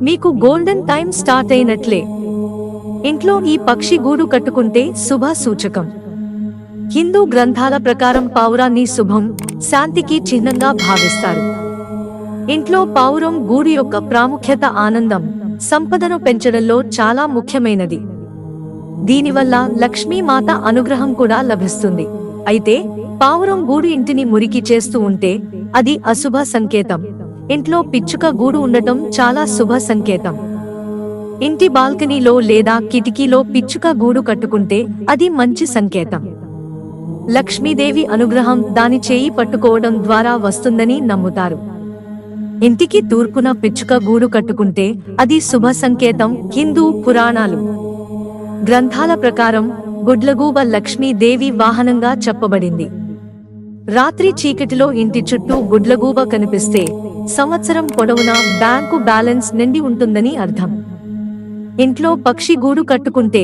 మీకు golden time start అయినట్లే. ఇంట్లో ఈ పక్షి గూడు కట్టుకుంటే శుభ సూచకం. హిందూ గ్రంథాల ప్రకారం పావురాన్ని శుభం, శాంతికి చిహ్నంగా భావిస్తారు. ఇంట్లో పావురం గూడు యొక్క ప్రాముఖ్యత ఆనందం, సంపదను పెంచడంలో చాలా ముఖ్యమైనది. దీనివల్ల లక్ష్మీమాత అనుగ్రహం కూడా లభిస్తుంది. అయితే పావురం గూడు ఇంటిని మురికి చేస్తూ ఉంటే అది అశుభ సంకేతం. ఇంట్లో పిచ్చుక గూడు ఉండటం చాలా శుభ సంకేతం. ఇంటి బాల్కనీలో లేదా కిటికీలో పిచ్చుక గూడు కట్టుకుంటే అది మంచి సంకేతం. లక్ష్మీదేవి అనుగ్రహం దాని చేయి పట్టుకోవడం ద్వారా వస్తుందని నమ్ముతారు. ఇంటికి తూర్పున పిచ్చుక గూడు కట్టుకుంటే అది శుభ సంకేతం. హిందూ పురాణాలు గ్రంథాల ప్రకారం గుడ్లగూబ లక్ష్మీదేవి వాహనంగా చెప్పబడింది. రాత్రి చీకటిలో ఇంటి చుట్టూ గుడ్లగూబ కనిపిస్తే సంవత్సరం పొడవునా బ్యాంకు బ్యాలెన్స్ నిండి ఉంటుందని అర్థం. ఇంట్లో పక్షి గూడు కట్టుకుంటే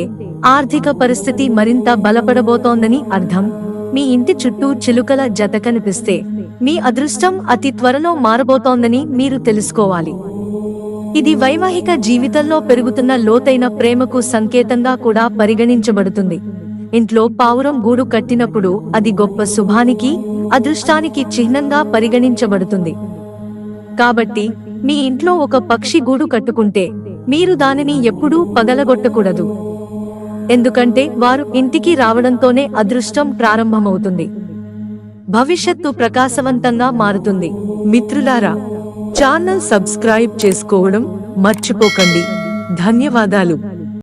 ఆర్థిక పరిస్థితి మరింత బలపడబోతోందని అర్థం. మీ ఇంటి చుట్టూ చిలుకల జత కనిపిస్తే మీ అదృష్టం అతి త్వరలో మారబోతోందని మీరు తెలుసుకోవాలి. ఇది వైవాహిక జీవితంలో పెరుగుతున్న లోతైన ప్రేమకు సంకేతంగా కూడా పరిగణించబడుతుంది. ఇంట్లో పావురం గూడు కట్టినప్పుడు అది గొప్ప శుభానికి, అదృష్టానికి చిహ్నంగా పరిగణించబడుతుంది. కాబట్టి మీ ఇంట్లో ఒక పక్షి గూడు కట్టుకుంటే మీరు దానిని ఎప్పుడూ పగలగొట్టకూడదు. ఎందుకంటే వారు ఇంటికి రావడంతోనే అదృష్టం ప్రారంభమవుతుంది, భవిష్యత్తు ప్రకాశవంతంగా మారుతుంది. మిత్రులారా, ఛానల్ సబ్స్క్రైబ్ చేసుకోవడం మర్చిపోకండి. ధన్యవాదాలు.